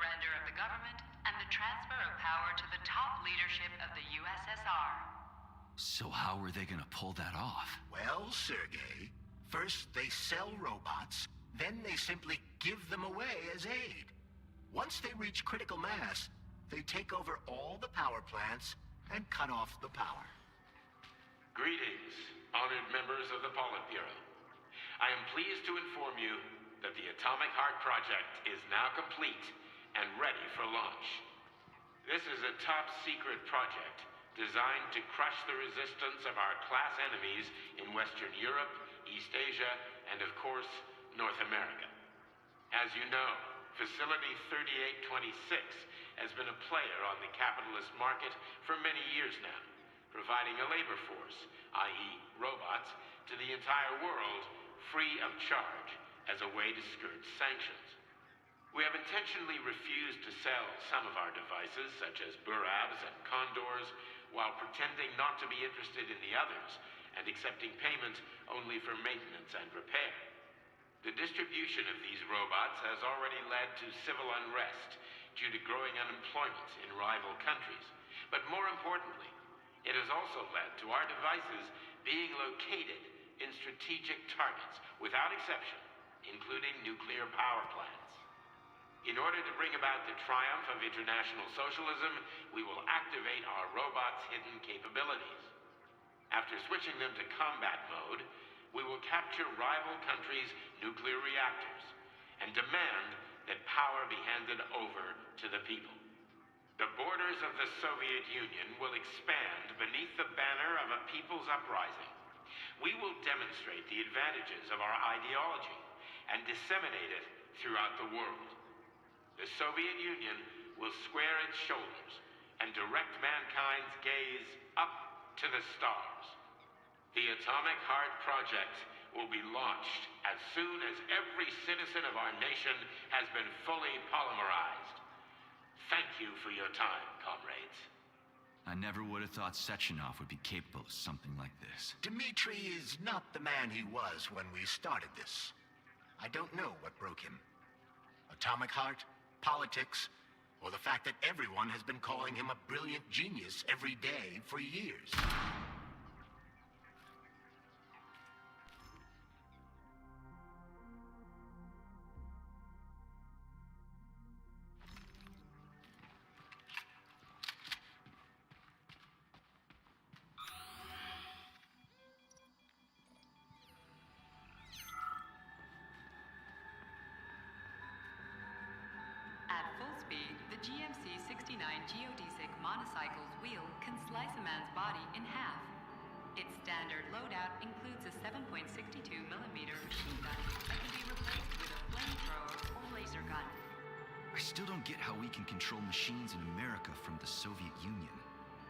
surrender of the government and the transfer of power to the top leadership of the USSR. So how are they gonna pull that off? Well, Sergei, first they sell robots, then they simply give them away as aid. Once they reach critical mass, they take over all the power plants and cut off the power. Greetings, honored members of the Politburo. I am pleased to inform you that the Atomic Heart Project is now complete and ready for launch. This is a top-secret project designed to crush the resistance of our class enemies in Western Europe, East Asia, and of course, North America. As you know, Facility 3826 has been a player on the capitalist market for many years now, providing a labor force, i.e. robots, to the entire world free of charge as a way to skirt sanctions. We have intentionally refused to sell some of our devices, such as Buravs and Condors, while pretending not to be interested in the others and accepting payment only for maintenance and repair. The distribution of these robots has already led to civil unrest due to growing unemployment in rival countries. But more importantly, it has also led to our devices being located in strategic targets without exception, including nuclear power plants. In order to bring about the triumph of international socialism, we will activate our robots' hidden capabilities. After switching them to combat mode, we will capture rival countries' nuclear reactors and demand that power be handed over to the people. The borders of the Soviet Union will expand beneath the banner of a people's uprising. We will demonstrate the advantages of our ideology and disseminate it throughout the world. The Soviet Union will square its shoulders and direct mankind's gaze up to the stars. The Atomic Heart Project will be launched as soon as every citizen of our nation has been fully polymerized. Thank you for your time, comrades. I never would have thought Sechenov would be capable of something like this. Dmitri is not the man he was when we started this. I don't know what broke him. Atomic Heart, politics, or the fact that everyone has been calling him a brilliant genius every day for years. At full speed, the GMC-69 geodesic monocycle's wheel can slice a man's body in half. Its standard loadout includes a 7.62mm machine gun that can be replaced with a flamethrower or laser gun. I still don't get how we can control machines in America from the Soviet Union.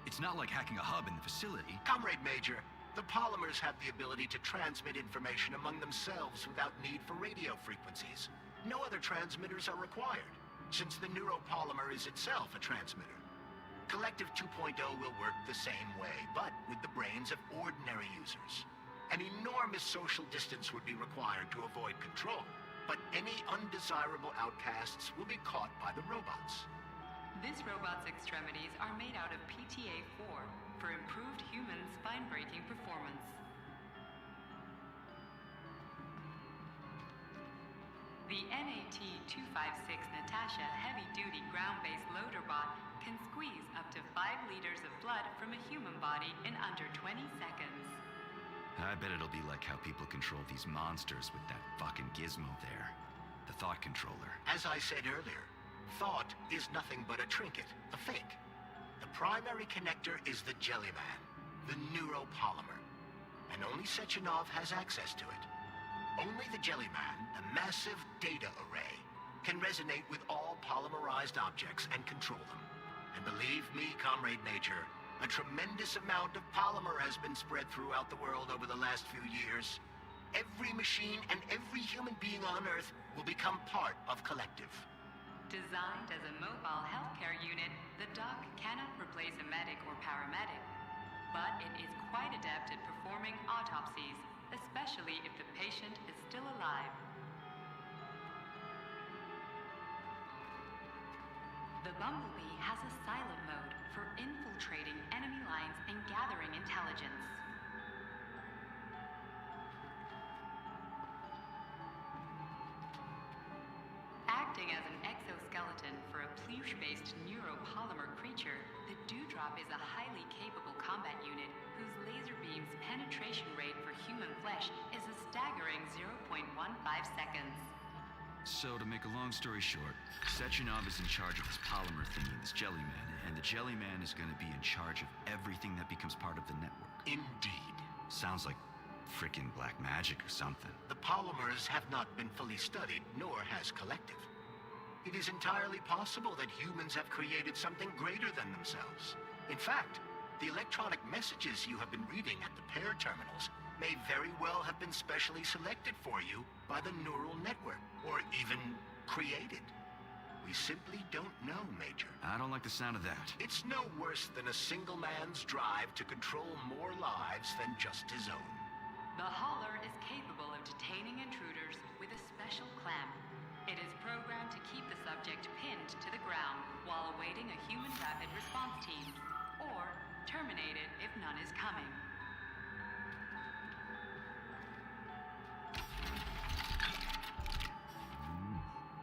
It's not like hacking a hub in the facility. Comrade Major, the polymers have the ability to transmit information among themselves without need for radio frequencies. No other transmitters are required, since the neuropolymer is itself a transmitter. Collective 2.0 will work the same way, but with the brains of ordinary users. An enormous social distance would be required to avoid control, but any undesirable outcasts will be caught by the robots. This robot's extremities are made out of PTA-4 for improved human spine-breaking performance. The NAT-256 Natasha heavy-duty ground-based loader bot can squeeze up to 5 liters of blood from a human body in under 20 seconds. I bet it'll be like how people control these monsters with that fucking gizmo there. The thought controller. As I said earlier, thought is nothing but a trinket, a fake. The primary connector is the Jellyman, the neuropolymer. And only Sechenov has access to it. Only the Jellyman, a massive data array, can resonate with all polymerized objects and control them. And believe me, Comrade Major, a tremendous amount of polymer has been spread throughout the world over the last few years. Every machine and every human being on Earth will become part of Collective. Designed as a mobile healthcare unit, the doc cannot replace a medic or paramedic. But it is quite adept at performing autopsies, especially if the patient is still alive. The Bumblebee has a silent mode for infiltrating enemy lines and gathering intelligence. Acting as an exoskeleton for a pluche-based neuropolymer creature, the Dewdrop is a highly capable combat unit whose laser beam's penetration rate for human flesh is a staggering 0.15 seconds. So, to make a long story short, Sechenov is in charge of this polymer thingy, this Jellyman, and the Jellyman is gonna be in charge of everything that becomes part of the network. Indeed. Sounds like frickin' black magic or something. The polymers have not been fully studied, nor has Collective. It is entirely possible that humans have created something greater than themselves. In fact, the electronic messages you have been reading at the pair terminals may very well have been specially selected for you by the neural network, or even created. We simply don't know, Major. I don't like the sound of that. It's no worse than a single man's drive to control more lives than just his own. The Hauler is capable of detaining intruders with a special clamp. It is programmed to keep the subject pinned to the ground while awaiting a human rapid response team, or terminated if none is coming.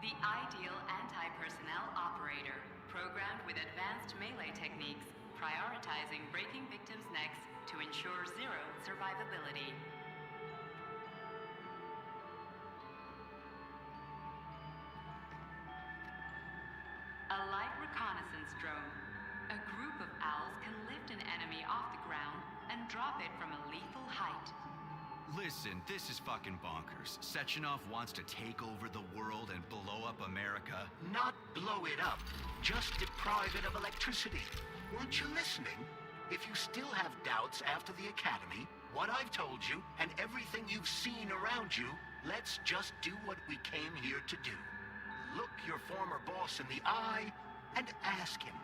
The ideal anti-personnel operator, programmed with advanced melee techniques, prioritizing breaking victims' necks to ensure zero survivability. A light reconnaissance drone. A group of owls can lift an enemy off the ground and drop it from a lethal height. Listen, this is fucking bonkers. Sechenov wants to take over the world and blow up America. Not blow it up, just deprive it of electricity. Weren't you listening? If you still have doubts after the Academy, what I've told you, and everything you've seen around you, let's just do what we came here to do. Look your former boss in the eye and ask him.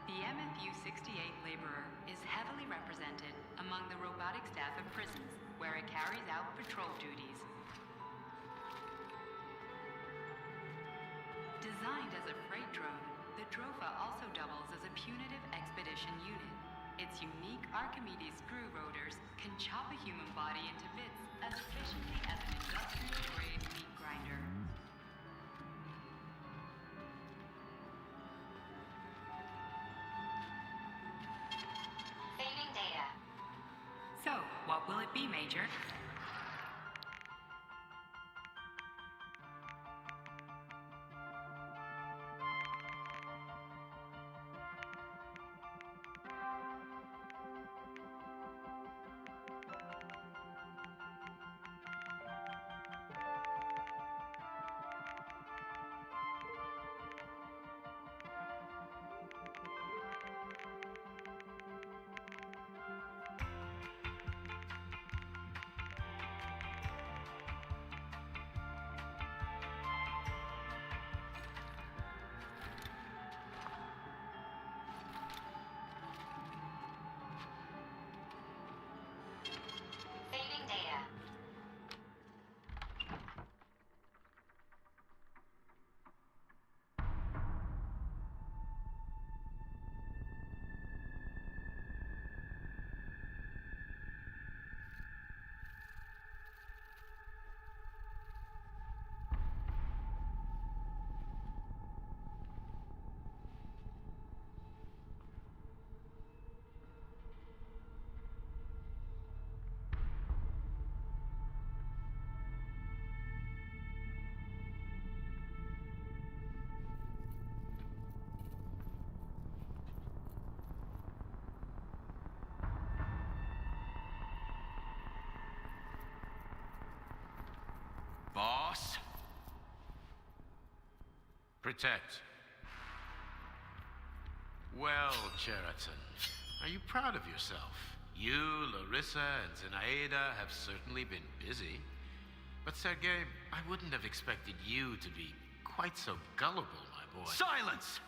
The MFU-68 laborer is heavily represented among the robotic staff of prisons, where it carries out patrol duties. Designed as a freight drone, the Drofa also doubles as a punitive expedition unit. Its unique Archimedes screw rotors can chop a human body into bits as efficiently as an industrial-grade meat grinder. Saving data. So, what will it be, Major? Saving data. Boss? Protect. Well, Cheriton, are you proud of yourself? You, Larissa, and Zinaida have certainly been busy. But Sergei, I wouldn't have expected you to be quite so gullible, my boy. Silence!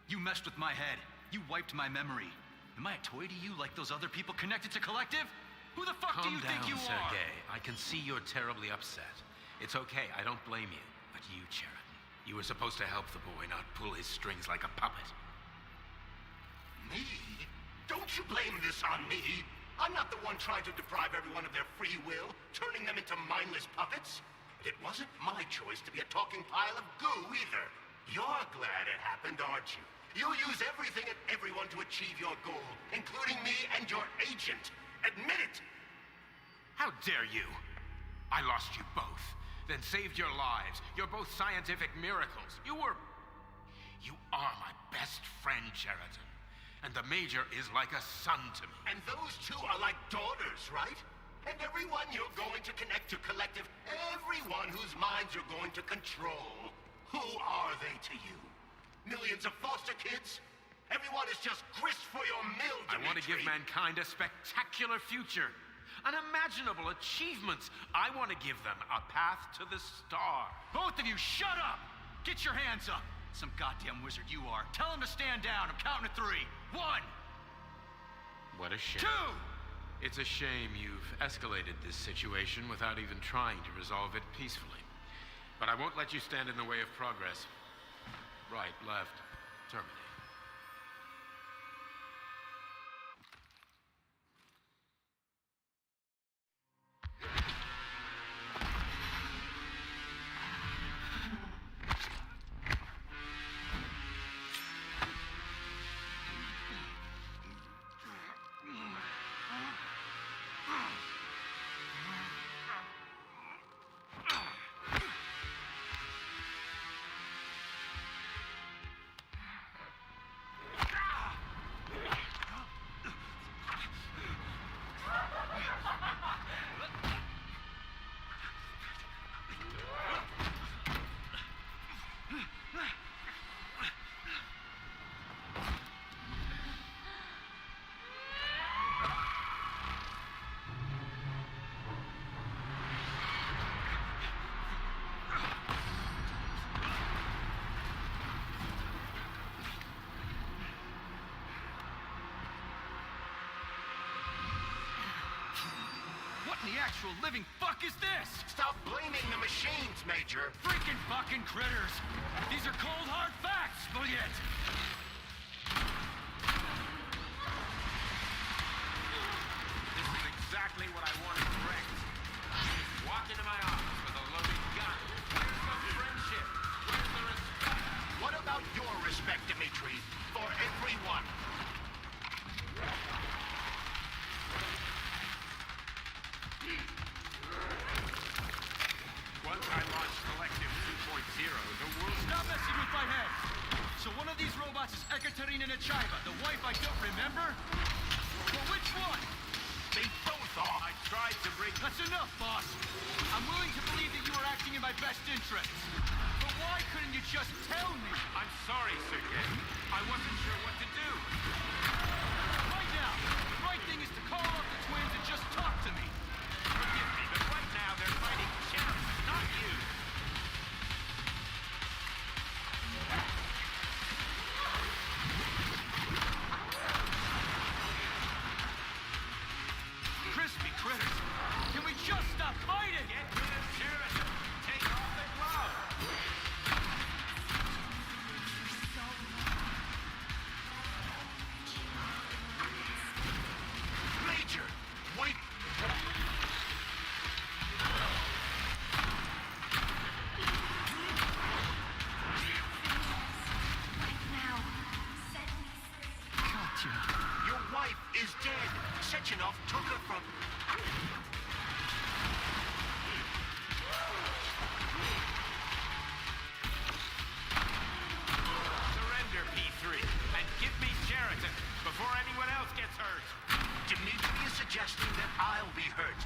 You messed with my head. You wiped my memory. Am I a toy to you like those other people connected to Collective? Who the fuck do you think you are? Sergei. I can see you're terribly upset. It's okay, I don't blame you. But you, Cheriton, You were supposed to help the boy, not pull his strings like a puppet. Me? Don't you blame this on me. I'm not the one trying to deprive everyone of their free will, turning them into mindless puppets. It wasn't my choice to be a talking pile of goo either. You're glad it happened, aren't you? You'll use everything and everyone to achieve your goal, including me and your agent. Admit it! How dare you? I lost you both, then saved your lives. You're both scientific miracles. You are my best friend, Sheraton. And the Major is like a son to me. And those two are like daughters, right? And everyone you're going to connect to Collective, everyone whose minds you're going to control, who are they to you? Millions of foster kids? Everyone is just grist for your mill, Dimitri. I want to give mankind a spectacular future. Unimaginable achievements. I want to give them a path to the star. Both of you, shut up! Get your hands up! Some goddamn wizard you are. Tell him to stand down. I'm counting to 3. 1! What a shame. 2! It's a shame you've escalated this situation without even trying to resolve it peacefully. But I won't let you stand in the way of progress. Right, left, terminate. What in the actual living fuck is this? Stop blaming the machines, Major. Freaking fucking critters! These are cold hard facts, Juliet! This is exactly what I wanted correct. Walk into my office with a loaded gun. Where's the friendship? Where's the respect? What about your respect, Dimitri? For everyone. Once I launch Collective 2.0, the world... Stop messing with my head! So one of these robots is Ekaterina Nechaeva, the wife I don't remember? Well, which one? They both are. I tried to bring... That's enough, boss! I'm willing to believe that you were acting in my best interests. But why couldn't you just tell me? I'm sorry, Sergei. I wasn't sure what to do. Right now, the right thing is to call up the twins and just talk to me. Forgive me, but right now they're fighting Sheriff, not you. Crispy critters! Can we just stop fighting? Get rid of Sheriff. Take off the glove. Major, wait. Katya. Your wife is dead. Sechenov took her from... Surrender, P3, and give me Sheraton before anyone else gets hurt. Dimitri is suggesting that I'll be hurt.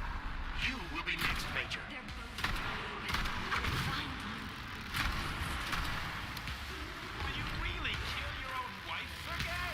You will be next, Major. Will you really kill your own wife, Sergei?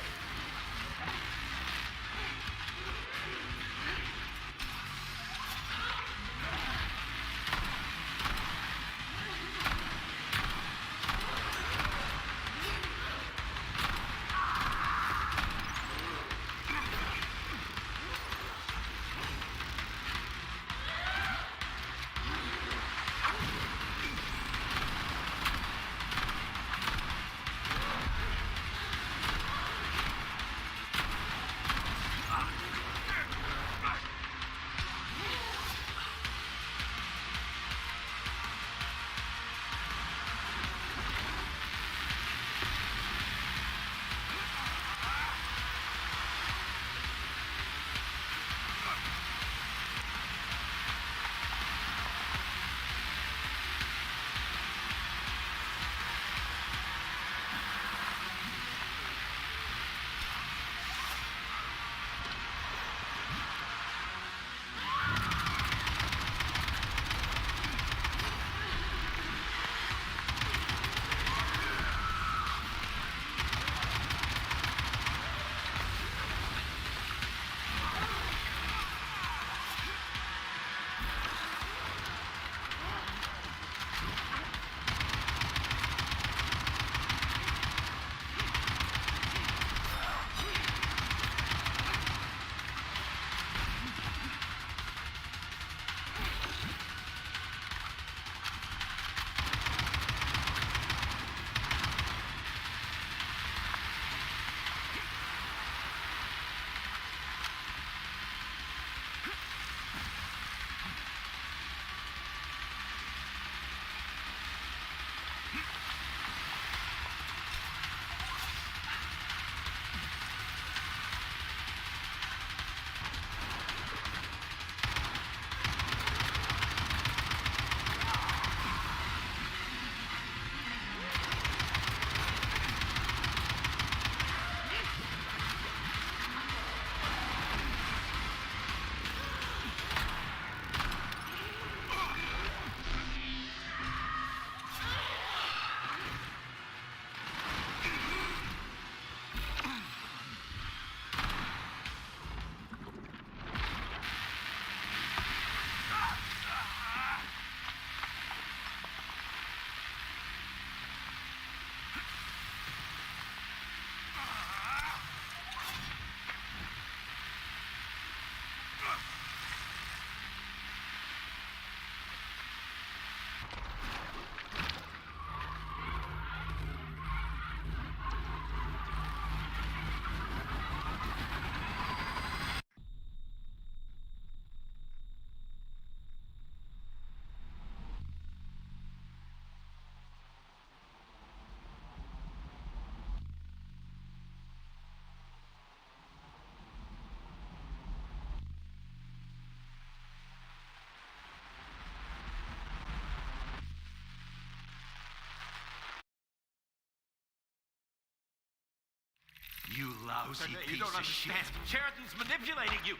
You lousy You piece don't of shit. understand. Sheraton's manipulating you.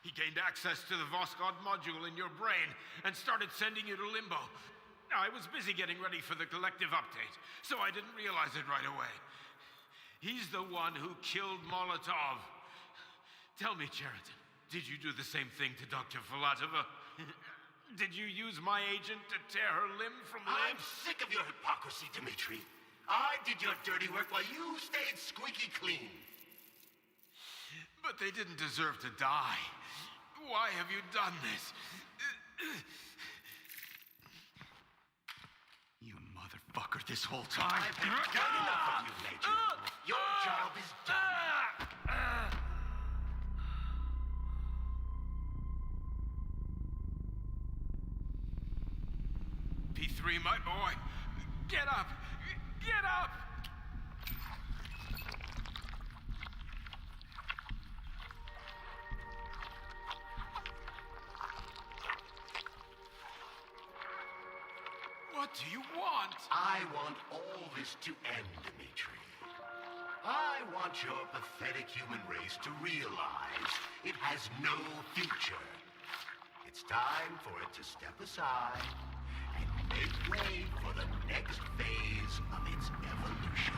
He gained access to the Voskhod module in your brain and started sending you to limbo. I was busy getting ready for the collective update, so I didn't realize it right away. He's the one who killed Molotov. Tell me, Sheraton, did you do the same thing to Dr. Filatova? Did you use my agent to tear her limb from I'm limb? sick of your hypocrisy, Dmitri. I did your dirty work while you stayed squeaky clean. But they didn't deserve to die. Why have you done this? You motherfucker, this whole time. I've done enough of you, Major. Your job is done. P3, my boy. Get up! Get up! What do you want? I want all this to end, Dmitri. I want your pathetic human race to realize it has no future. It's time for it to step aside and make way for the next phase of its evolution.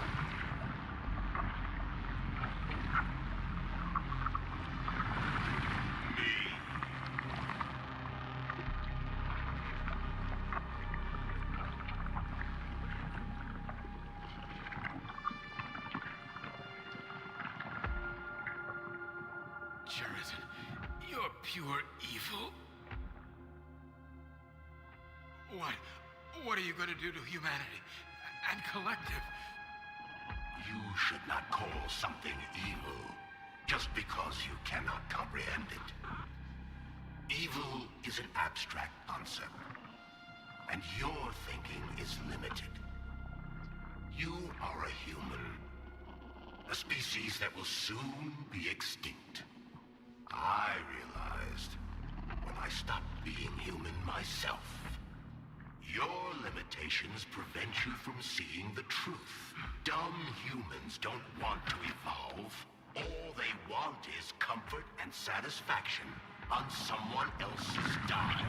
Me. Sheraton, you're pure evil. What are you going to do to humanity and collective? You should not call something evil just because you cannot comprehend it. Evil is an abstract concept, and your thinking is limited. You are a human, a species that will soon be extinct. I realized when I stopped being human myself. Your limitations prevent you from seeing the truth. Dumb humans don't want to evolve. All they want is comfort and satisfaction on someone else's dime.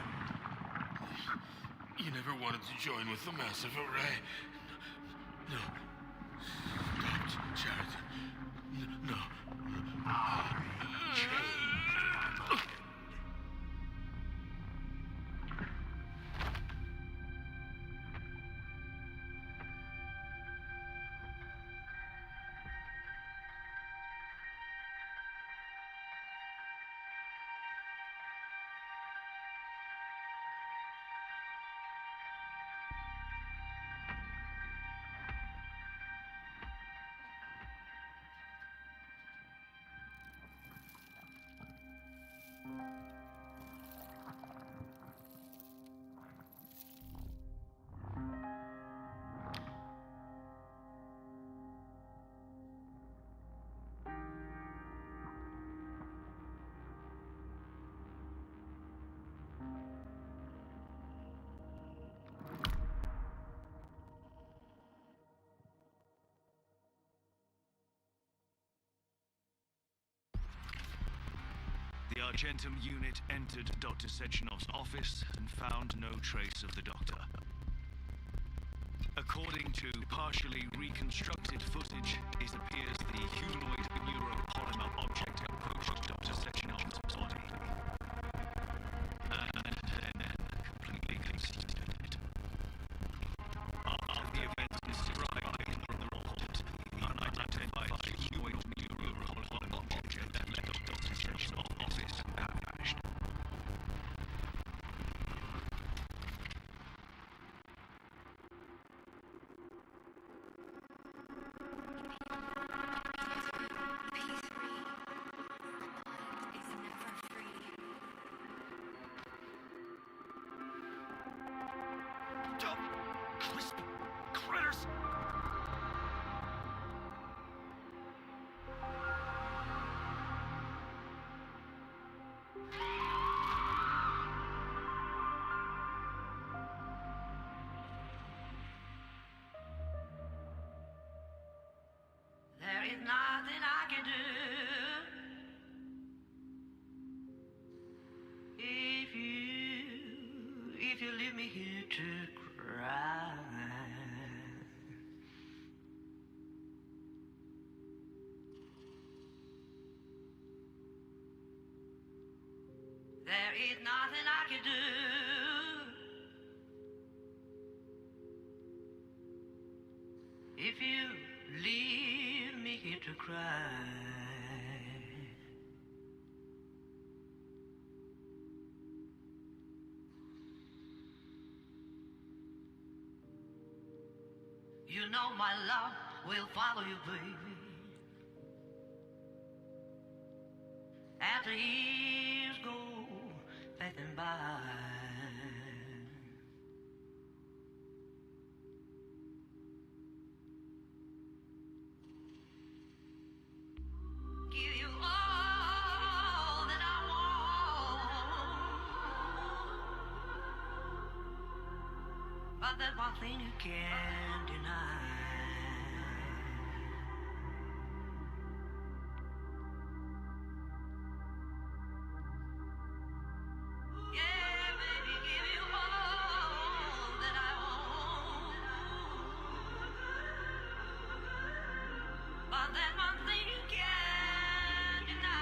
You never wanted to join with the massive array. No. Don't, Sheraton. No. I changed my mind. The Argentum unit entered Dr. Sechenov's office and found no trace of the doctor. According to partially reconstructed footage, it appears the humanoid neuropolymer object approached Dr. Sechenov's body and then completely concealed it. After the event described in the report, the unidentified humanoid neuropolymer object that left Dr. Sechenov's office had vanished. If you leave me here to cry, there is nothing I can do. If you leave me here to cry, you know my love will follow you, baby. As the years go passing by, give you all that I want, but there's one thing you can't deny. Yeah, baby, give you all that I want, but there's one thing you can't deny.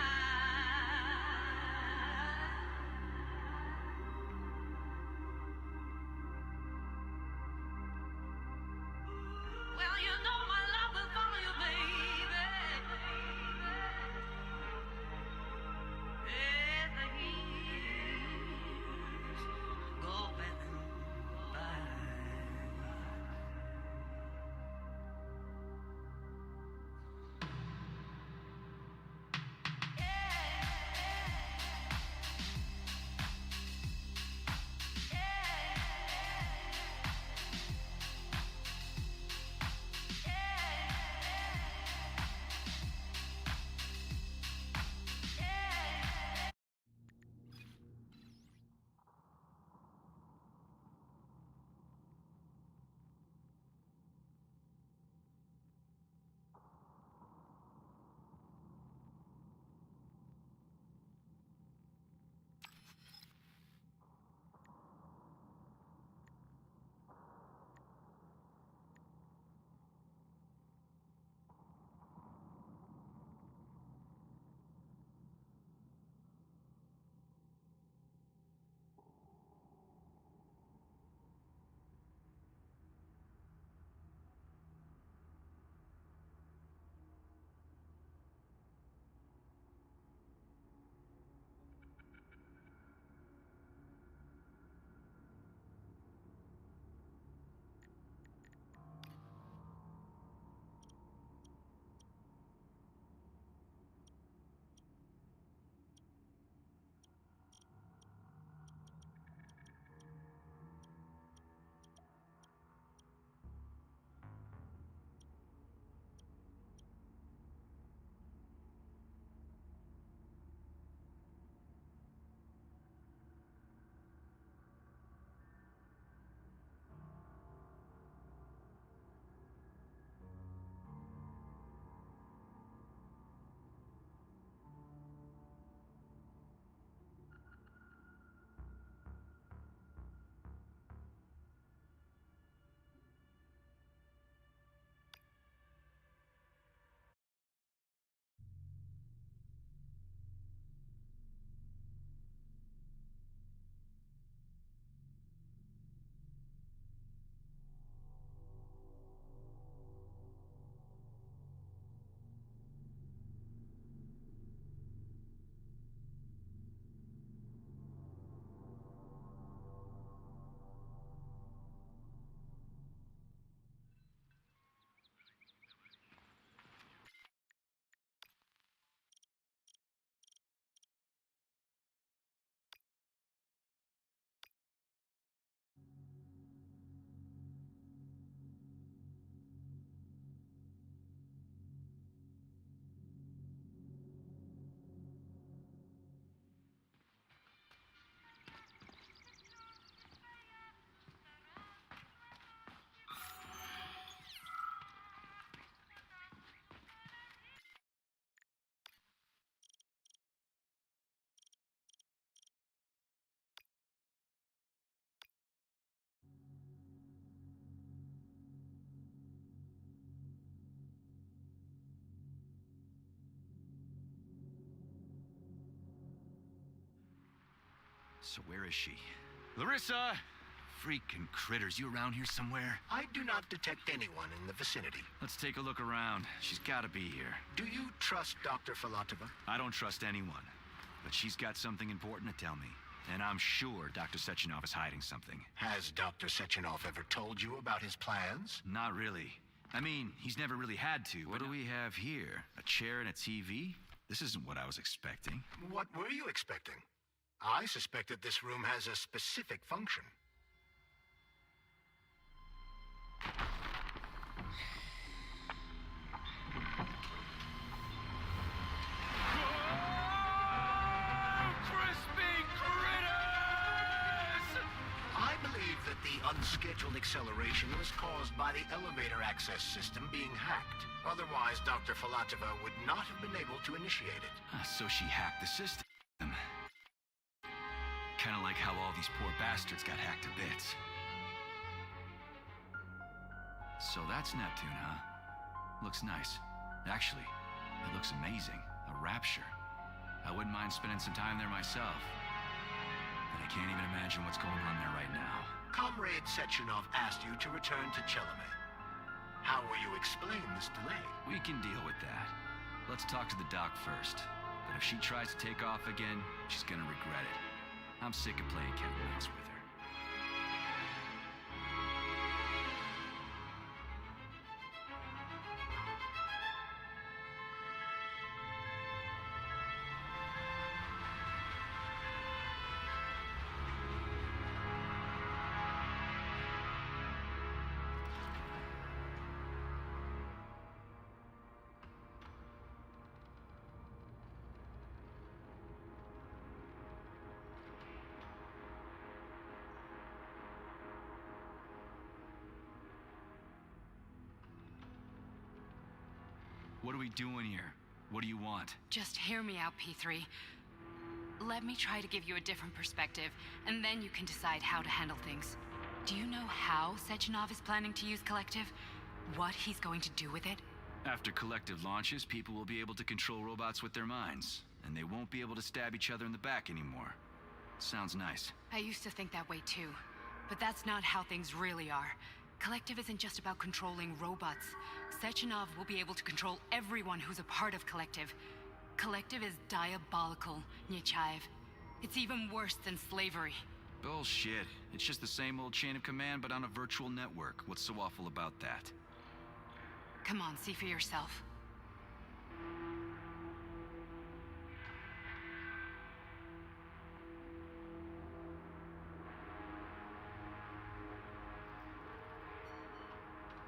Well, So where is she? Larissa! Freaking critters, you around here somewhere? I do not detect anyone in the vicinity. Let's take a look around. She's gotta be here. Do you trust Dr. Filatova? I don't trust anyone. But she's got something important to tell me. And I'm sure Dr. Sechenov is hiding something. Has Dr. Sechenov ever told you about his plans? Not really. I mean, he's never really had to. What do we have here? A chair and a TV? This isn't what I was expecting. What were you expecting? I suspected this room has a specific function. I believe that the unscheduled acceleration was caused by the elevator access system being hacked. Otherwise, Dr. Filatova would not have been able to initiate it. So she hacked the system. Kind of like how all these poor bastards got hacked to bits. So that's Neptune, huh? Looks nice. Actually, it looks amazing. A rapture. I wouldn't mind spending some time there myself. But I can't even imagine what's going on there right now. Comrade Sechenov asked you to return to Chelomey. How will you explain this delay? We can deal with that. Let's talk to the doc first. But if she tries to take off again, she's gonna regret it. I'm sick of playing cat and mouse with her. What are we doing here? What do you want? Just hear me out, P3. Let me try to give you a different perspective, and then you can decide how to handle things. Do you know how Sechenov is planning to use Collective? What he's going to do with it? After Collective launches, people will be able to control robots with their minds, and they won't be able to stab each other in the back anymore. Sounds nice. I used to think that way too, but that's not how things really are. Collective isn't just about controlling robots. Sechenov will be able to control everyone who's a part of Collective. Collective is diabolical, Nechayev. It's even worse than slavery. Bullshit. It's just the same old chain of command, but on a virtual network. What's so awful about that? Come on, see for yourself.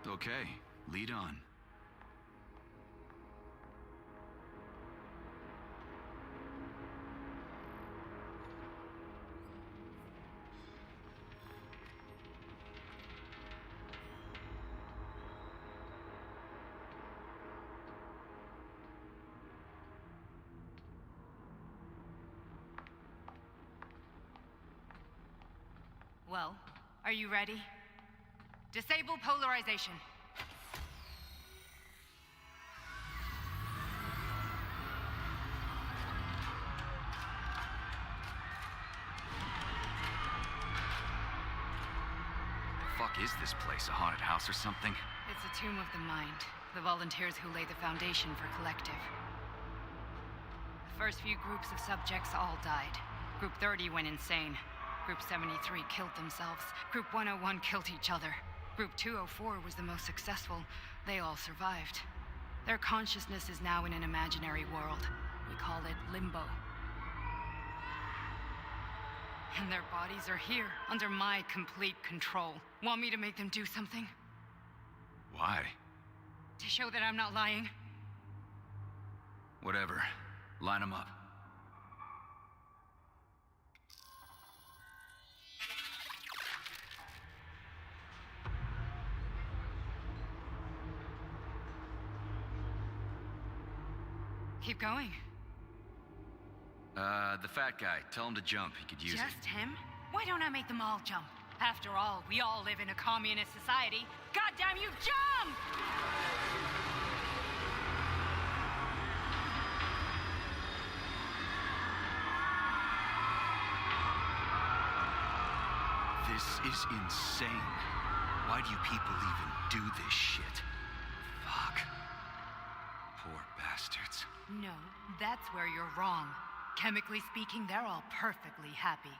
Okay, lead on. Well, are you ready? Disable polarization. Fuck is this place? A haunted house or something? It's a tomb of the mind. The volunteers who lay the foundation for Collective. The first few groups of subjects all died. Group 30 went insane. Group 73 killed themselves. Group 101 killed each other. Group 204 was the most successful. They all survived. Their consciousness is now in an imaginary world. We call it Limbo. And their bodies are here, under my complete control. Want me to make them do something? Why? To show that I'm not lying? Whatever. Line them up. Keep going. The fat guy. Tell him to jump. He could use it. Just him? Why don't I make them all jump? After all, we all live in a communist society. Goddamn you, jump! This is insane. Why do you people even do this shit? Fuck. Poor bastards. No, that's where you're wrong. Chemically speaking, they're all perfectly happy.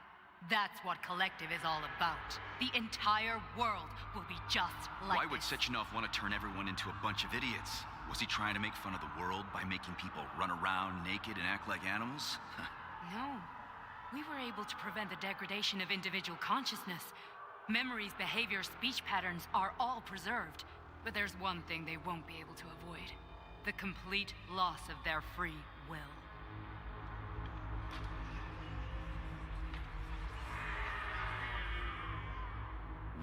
That's what Collective is all about. The entire world will be just like Why would this. Sechenov want to turn everyone into a bunch of idiots? Was he trying to make fun of the world by making people run around naked and act like animals? No. We were able to prevent the degradation of individual consciousness. Memories, behaviors, speech patterns are all preserved. But there's one thing they won't be able to avoid. The complete loss of their free will.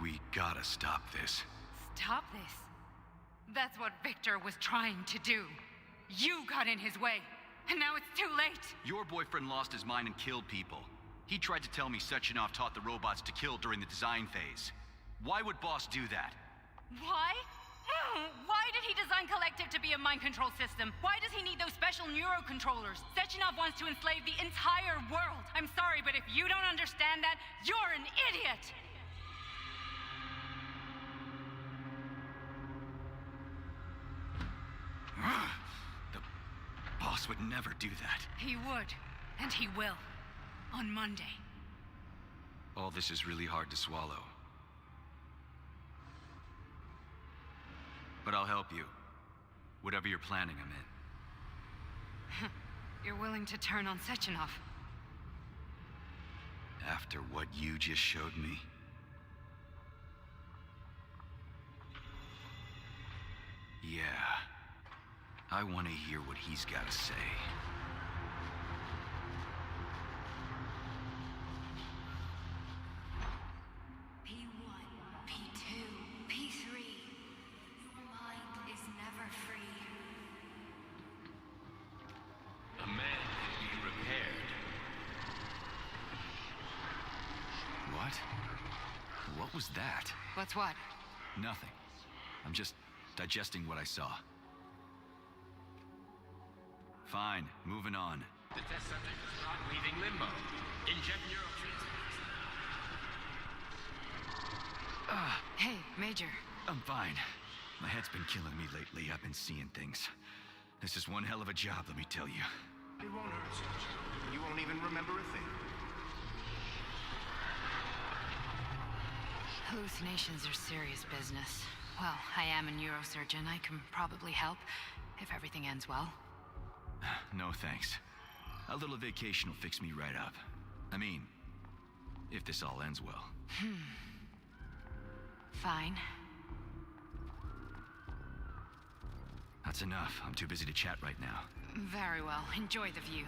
We gotta stop this. Stop this. That's what Victor was trying to do. You got in his way, and now it's too late. Your boyfriend lost his mind and killed people. He tried to tell me Sechenov taught the robots to kill during the design phase. Why would Boss do that? Why? Why did he design Collective to be a mind control system? Why does he need those special neurocontrollers? Sechenov wants to enslave the entire world. I'm sorry, but if you don't understand that, you're an idiot! The boss would never do that. He would, and he will. On Monday. All this is really hard to swallow. But I'll help you. Whatever you're planning, I'm in. You're willing to turn on Sechenov? After what you just showed me? Yeah. I want to hear what he's got to say. P1, P2, P3. Your mind is never free. A man can be repaired. What? What was that? What's what? Nothing. I'm just digesting what I saw. Fine, moving on. The test subject is not leaving limbo. Inject neurotransmitters. Hey, Major. I'm fine. My head's been killing me lately. I've been seeing things. This is one hell of a job, let me tell you. It won't hurt, Sergeant. You won't even remember a thing. Hallucinations are serious business. Well, I am a neurosurgeon. I can probably help, if everything ends well. No thanks. A little vacation will fix me right up. I mean, if this all ends well. Fine. That's enough. I'm too busy to chat right now. Very well. Enjoy the view.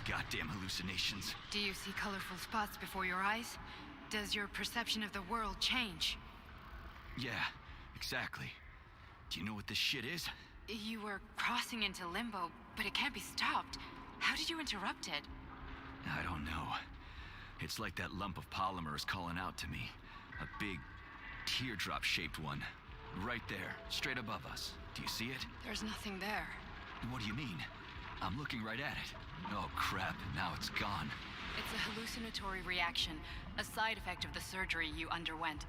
goddamn hallucinations. Do you see colorful spots before your eyes? Does your perception of the world change? Yeah, exactly. Do you know what this shit is? You were crossing into limbo, but it can't be stopped. How did you interrupt it? I don't know. It's like that lump of polymer is calling out to me. A big, teardrop-shaped one. Right there, straight above us. Do you see it? There's nothing there. What do you mean? I'm looking right at it. Oh crap, now it's gone. It's a hallucinatory reaction, a side effect of the surgery you underwent.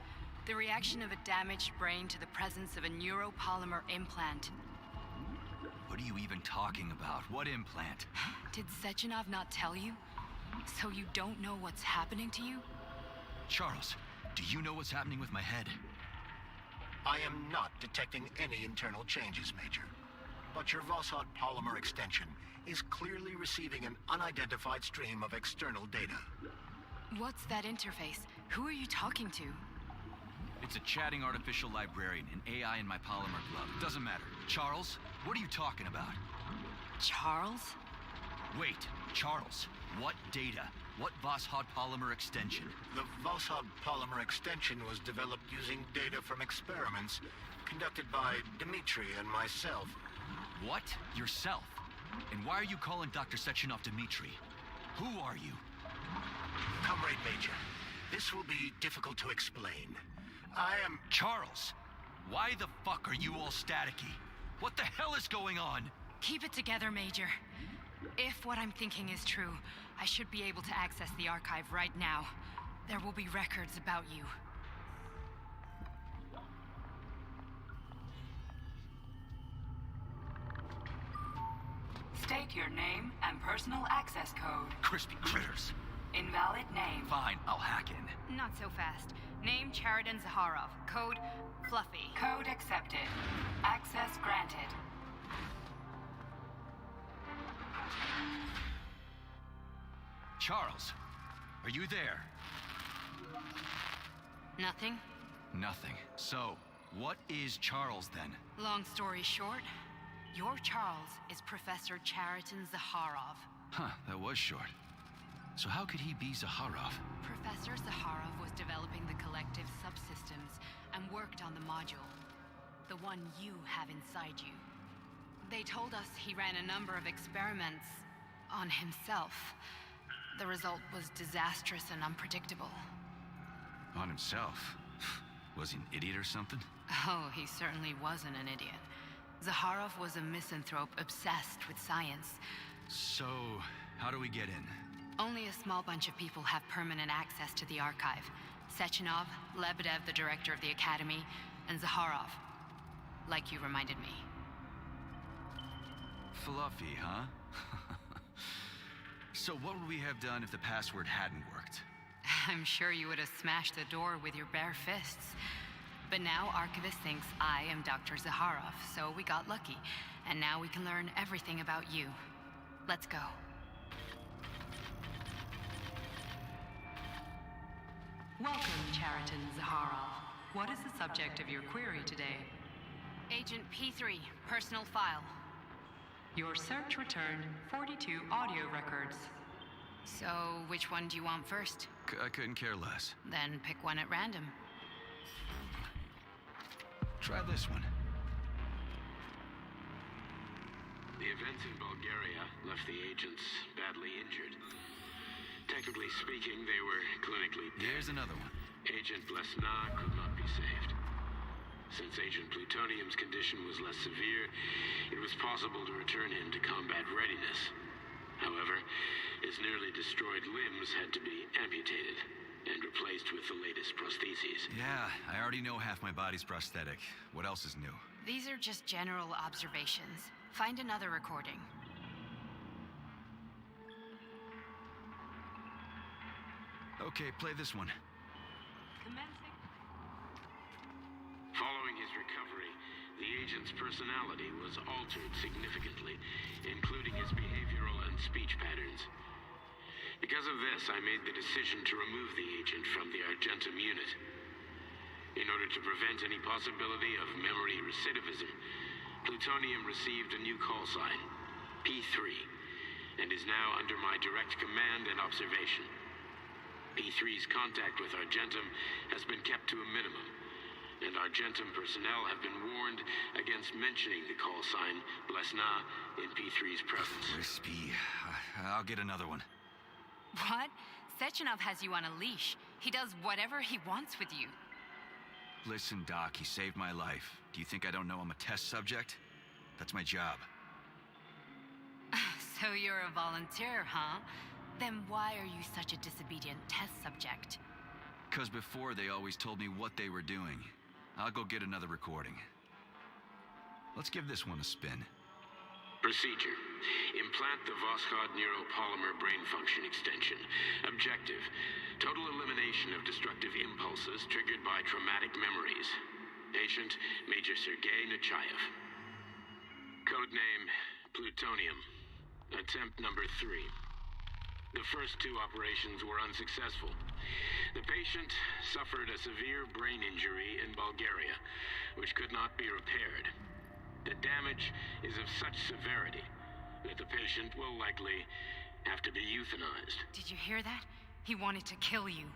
The reaction of a damaged brain to the presence of a neuropolymer implant. What are you even talking about? What implant? Did Sechenov not tell you? So you don't know what's happening to you? Charles, do you know what's happening with my head? I am not detecting any internal changes, Major. But your Vossod polymer extension is clearly receiving an unidentified stream of external data. What's that interface? Who are you talking to? It's a chatting artificial librarian, an AI in my polymer glove. Doesn't matter. Charles, what are you talking about? Charles? Wait, Charles, what data? What Vossod polymer extension? The Vossod polymer extension was developed using data from experiments conducted by Dmitri and myself. What? Yourself? And why are you calling Dr. Sechenov Dmitri? Who are you? Comrade Major, this will be difficult to explain. I am... Charles, why the fuck are you all staticky? What the hell is going on? Keep it together, Major. If what I'm thinking is true, I should be able to access the archive right now. There will be records about you. State your name and personal access code. Crispy critters. Invalid name. Fine, I'll hack in. Not so fast. Name Chariton Zaharov. Code Fluffy. Code accepted. Access granted. Charles, are you there? Nothing? Nothing. So, what is Charles then? Long story short, your Charles is Professor Chariton Zaharov. Huh, that was short. So how could he be Zaharov? Professor Zaharov was developing the collective subsystems and worked on the module. The one you have inside you. They told us he ran a number of experiments on himself. The result was disastrous and unpredictable. On himself? Was he an idiot or something? Oh, he certainly wasn't an idiot. Zaharov was a misanthrope obsessed with science. So, how do we get in? Only a small bunch of people have permanent access to the archive. Sechenov, Lebedev, the director of the academy, and Zaharov. Like you reminded me. Fluffy, huh? So what would we have done if the password hadn't worked? I'm sure you would have smashed the door with your bare fists. But now Archivist thinks I am Dr. Zaharov, so we got lucky. And now we can learn everything about you. Let's go. Welcome, Chariton Zaharov. What is the subject of your query today? Agent P3, personal file. Your search returned 42 audio records. So, which one do you want first? I couldn't care less. Then pick one at random. Try this one. The events in Bulgaria left the agents badly injured. Technically speaking, they were clinically dead. Here's another one. Agent Blesna could not be saved. Since Agent Plutonium's condition was less severe, it was possible to return him to combat readiness. However, his nearly destroyed limbs had to be amputated and replaced with the latest prostheses. Yeah, I already know half my body's prosthetic. What else is new? These are just general observations. Find another recording. Okay, play this one. Commencing. Following his recovery, the agent's personality was altered significantly, including his behavioral and speech patterns. Because of this, I made the decision to remove the agent from the Argentum unit. In order to prevent any possibility of memory recidivism, Plutonium received a new call sign, P3, and is now under my direct command and observation. P3's contact with Argentum has been kept to a minimum, and Argentum personnel have been warned against mentioning the call sign Blesna in P3's presence. Crispy. I'll get another one. What? Sechenov has you on a leash. He does whatever he wants with you. Listen, Doc, he saved my life. Do you think I don't know I'm a test subject? That's my job. So you're a volunteer, huh? Then why are you such a disobedient test subject? 'Cause before they always told me what they were doing. I'll go get another recording. Let's give this one a spin. Procedure. Implant the Voskhod neuropolymer brain function extension. Objective. Total elimination of destructive impulses triggered by traumatic memories. Patient, Major Sergei Nechayev. Codename, Plutonium. Attempt number 3. The first 2 operations were unsuccessful. The patient suffered a severe brain injury in Bulgaria, which could not be repaired. The damage is of such severity that the patient will likely have to be euthanized. Did you hear that? He wanted to kill you.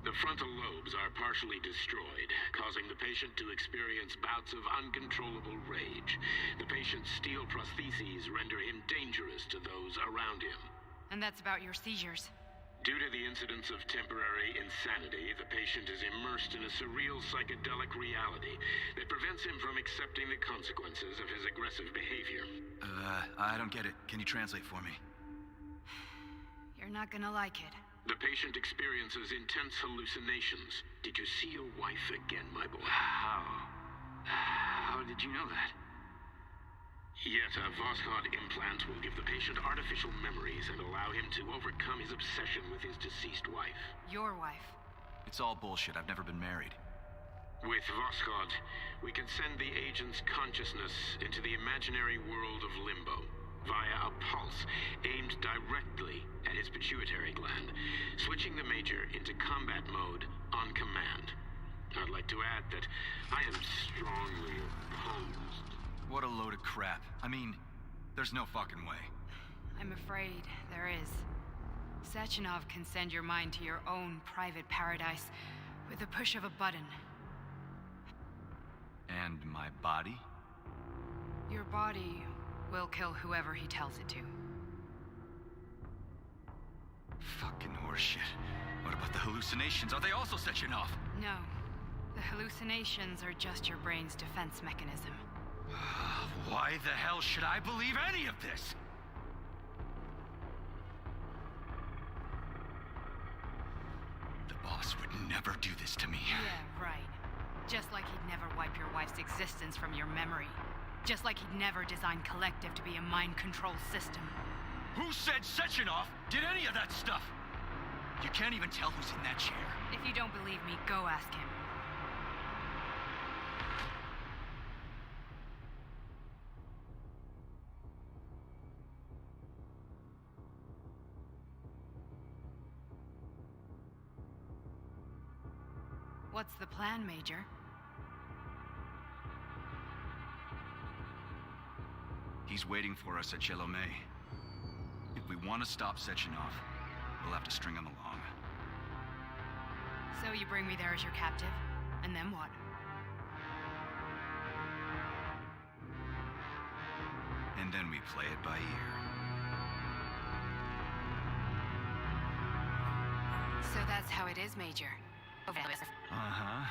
The frontal lobes are partially destroyed, causing the patient to experience bouts of uncontrollable rage. The patient's steel prostheses render him dangerous to those around him. And that's about your seizures. Due to the incidence of temporary insanity, the patient is immersed in a surreal psychedelic reality that prevents him from accepting the consequences of his aggressive behavior. I don't get it. Can you translate for me? You're not gonna like it. The patient experiences intense hallucinations. Did you see your wife again, my boy? How did you know that? Yet a Voskhod implant will give the patient artificial memories and allow him to overcome his obsession with his deceased wife. Your wife. It's all bullshit. I've never been married. With Voskhod, we can send the agent's consciousness into the imaginary world of limbo via a pulse aimed directly at his pituitary gland, switching the Major into combat mode on command. I'd like to add that I am strongly opposed. What a load of crap. I mean, there's no fucking way. I'm afraid there is. Sechenov can send your mind to your own private paradise with a push of a button. And my body? Your body will kill whoever he tells it to. Fucking horseshit. What about the hallucinations? Are they also Sechenov? No. The hallucinations are just your brain's defense mechanism. Why the hell should I believe any of this? The boss would never do this to me. Yeah, right. Just like he'd never wipe your wife's existence from your memory. Just like he'd never design Collective to be a mind control system. Who said Sechenov did any of that stuff? You can't even tell who's in that chair. If you don't believe me, go ask him. What's the plan, Major? He's waiting for us at Chelomey. If we want to stop Sechenov, we'll have to string him along. So you bring me there as your captive, and then what? And then we play it by ear. So that's how it is, Major. Uh-huh.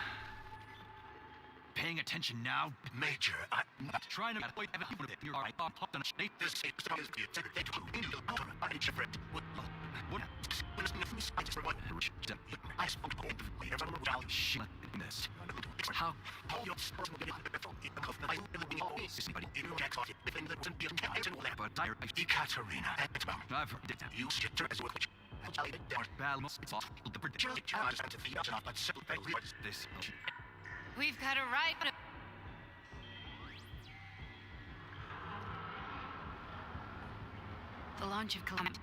Paying attention now? Major, I'm not Trying to avoid you're right. this is What? I spoke to Shit. This. How? But Ekaterina, I've heard it. you shit as well. Balmos, it's all the prediction. This. We've got a right. The launch of Clement.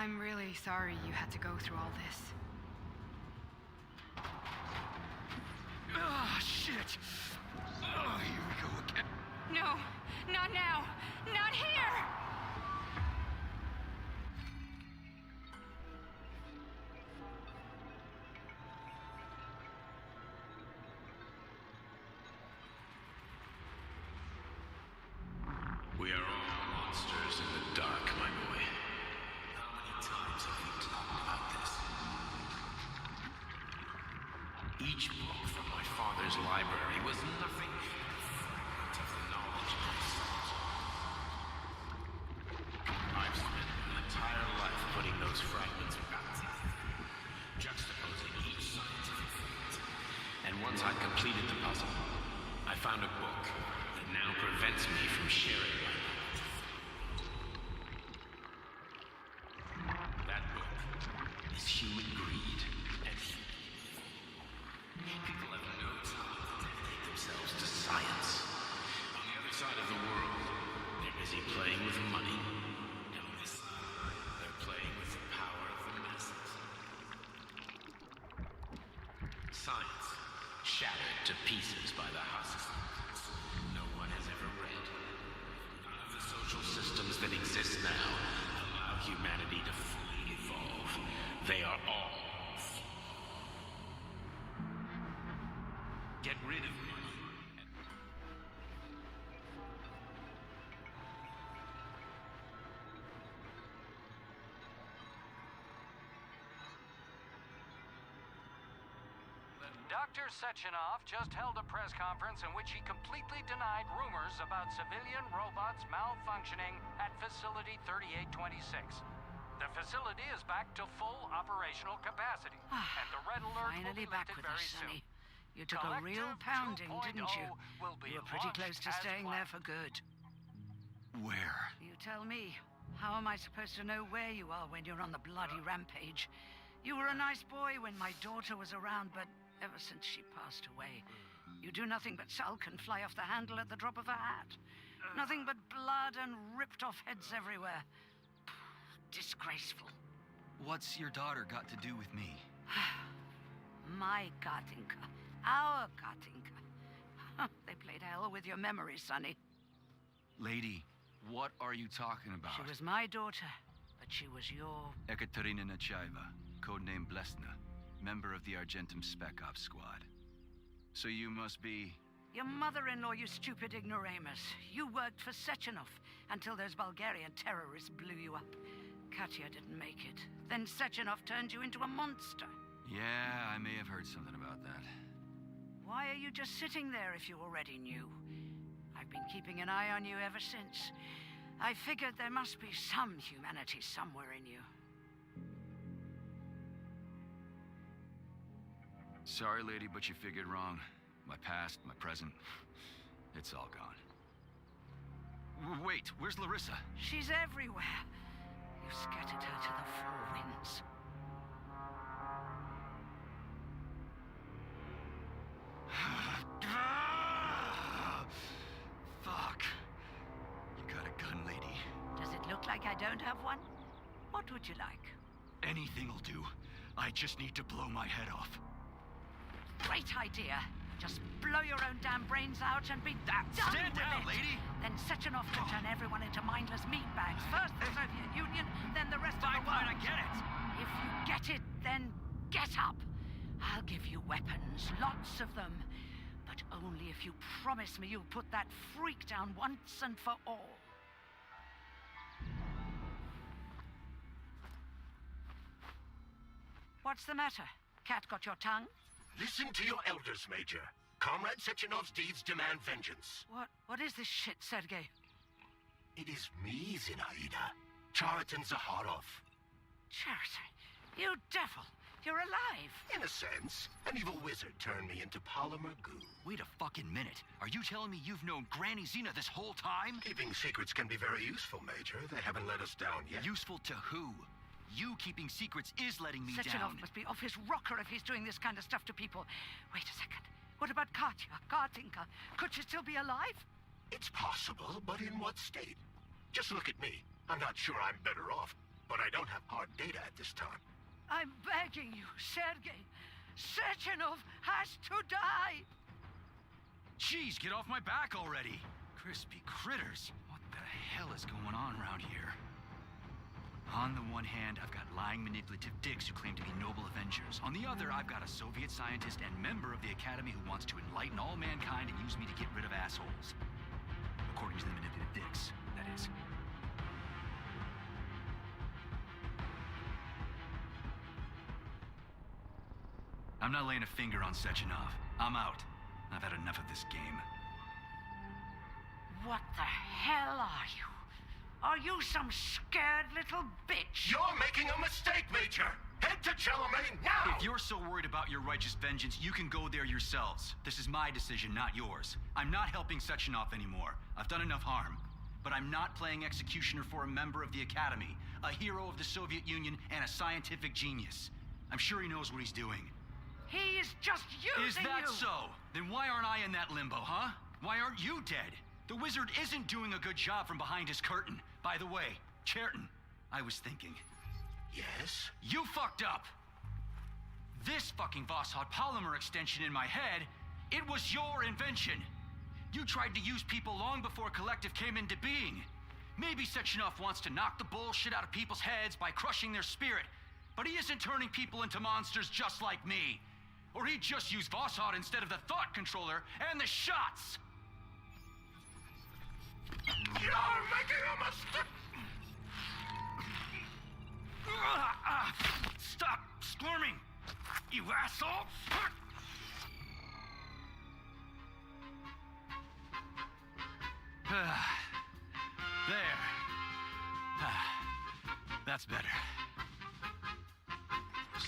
I'm really sorry you had to go through all this. Ah, shit! Oh, here we go again. No, not now! Not here! We are all monsters in the dark, my boy. How many times have we talked about this? Each book from my father's library was nothing but a fragment of the knowledge of the souls. I've spent an entire life putting those fragments back together, juxtaposing each scientific fact. And once I'd completed the puzzle, I found a book that now prevents me from sharing my knowledge. That book is Human Greed and People have no time to dedicate themselves to science. On the other side of the world, they're busy playing with money. And on this side, they're playing with the power of the masses. Science, shattered to pieces by the husks no one has ever read. None of the social systems that exist now allow humanity to fully evolve. They are all flawed. Get rid of money. Dr. Sechenov just held a press conference in which he completely denied rumors about civilian robots malfunctioning at Facility 3826. The facility is back to full operational capacity, and the red alert will Finally be back lifted with very us, soon. Sonny. You took a real Collective pounding, didn't you? 2.0 will be You were pretty close launched to as staying there planned. for good. Where? You tell me. How am I supposed to know where you are when you're on the bloody rampage? You were a nice boy when my daughter was around, but ever since she passed away, you do nothing but sulk and fly off the handle at the drop of a hat. Nothing but blood and ripped off heads everywhere. Disgraceful. What's your daughter got to do with me? My Katinka. Our Katinka. They played hell with your memory, Sonny. Lady, what are you talking about? She was my daughter, but she was your... Ekaterina Nechaeva, codename Blesna, member of the Argentum Spec Ops squad. So you must be... Your mother-in-law, you stupid ignoramus. You worked for Sechenov until those Bulgarian terrorists blew you up. Katya didn't make it. Then Sechenov turned you into a monster. Yeah, I may have heard something about that. Why are you just sitting there if you already knew? I've been keeping an eye on you ever since. I figured there must be some humanity somewhere in you. Sorry, lady, but you figured wrong. My past, my present, it's all gone. Wait, where's Larissa? She's everywhere. You scattered her to the four winds. Fuck. You got a gun, lady. Does it look like I don't have one? What would you like? Anything'll do. I just need to blow my head off. Great idea. Just blow your own damn brains out and be done Stand with down, it. lady! Then Sechenov can turn everyone into mindless meatbags. First the Soviet Union, then the rest Fine, of the world. I get it. If you get it, then get up. I'll give you weapons, lots of them. But only if you promise me you'll put that freak down once and for all. What's the matter? Cat got your tongue? Listen to your elders, Major. Comrade Sechenov's deeds demand vengeance. What is this shit, Sergei? It is me, Zinaida. Chariton Zaharov. Chariton, you devil! You're alive! In a sense, an evil wizard turned me into polymer goo. Wait a fucking minute. Are you telling me you've known Granny Zena this whole time? Keeping secrets can be very useful, Major. They haven't let us down yet. Useful to who? You keeping secrets is letting me Sechenov down. must be off his rocker if he's doing this kind of stuff to people. Wait a second. What about Katya, Katinka? Could she still be alive? It's possible, but in what state? Just look at me. I'm not sure I'm better off, but I don't have hard data at this time. I'm begging you, Sergei. Sechenov has to die! Jeez, get off my back already! Crispy critters. What the hell is going on around here? On the one hand, I've got lying, manipulative dicks who claim to be noble avengers. On the other, I've got a Soviet scientist and member of the Academy who wants to enlighten all mankind and use me to get rid of assholes. According to the manipulative dicks, that is. I'm not laying a finger on Sechenov. I'm out. I've had enough of this game. What the hell are you? Are you some scared little bitch? You're making a mistake, Major! Head to Jelliman now! If you're so worried about your righteous vengeance, you can go there yourselves. This is my decision, not yours. I'm not helping Sechenov anymore. I've done enough harm. But I'm not playing executioner for a member of the Academy, a hero of the Soviet Union, and a scientific genius. I'm sure he knows what he's doing. He is just using you! Is that so? Then why aren't I in that limbo, huh? Why aren't you dead? The wizard isn't doing a good job from behind his curtain. By the way, Cherton, I was thinking. Yes? You fucked up! This fucking Voskhod polymer extension in my head, it was your invention! You tried to use people long before Collective came into being. Maybe Sechenov wants to knock the bullshit out of people's heads by crushing their spirit, but he isn't turning people into monsters just like me. Or he'd just use Voskhod instead of the thought controller and the shots! You're making a mistake! Stop squirming, you asshole! There. That's better.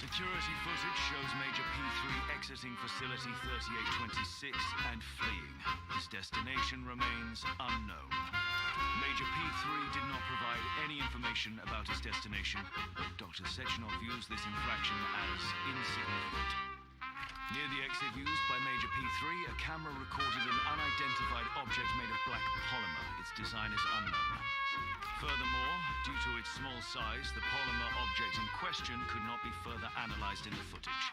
Security footage shows Major P3 exiting Facility 3826 and fleeing. His destination remains unknown. Major P3 did not provide any information about his destination, but Dr. Sechenov views this infraction as insignificant. Near the exit used by Major P3, a camera recorded an unidentified object made of black polymer. Its design is unknown. Furthermore, due to its small size, the polymer object in question could not be further analyzed in the footage.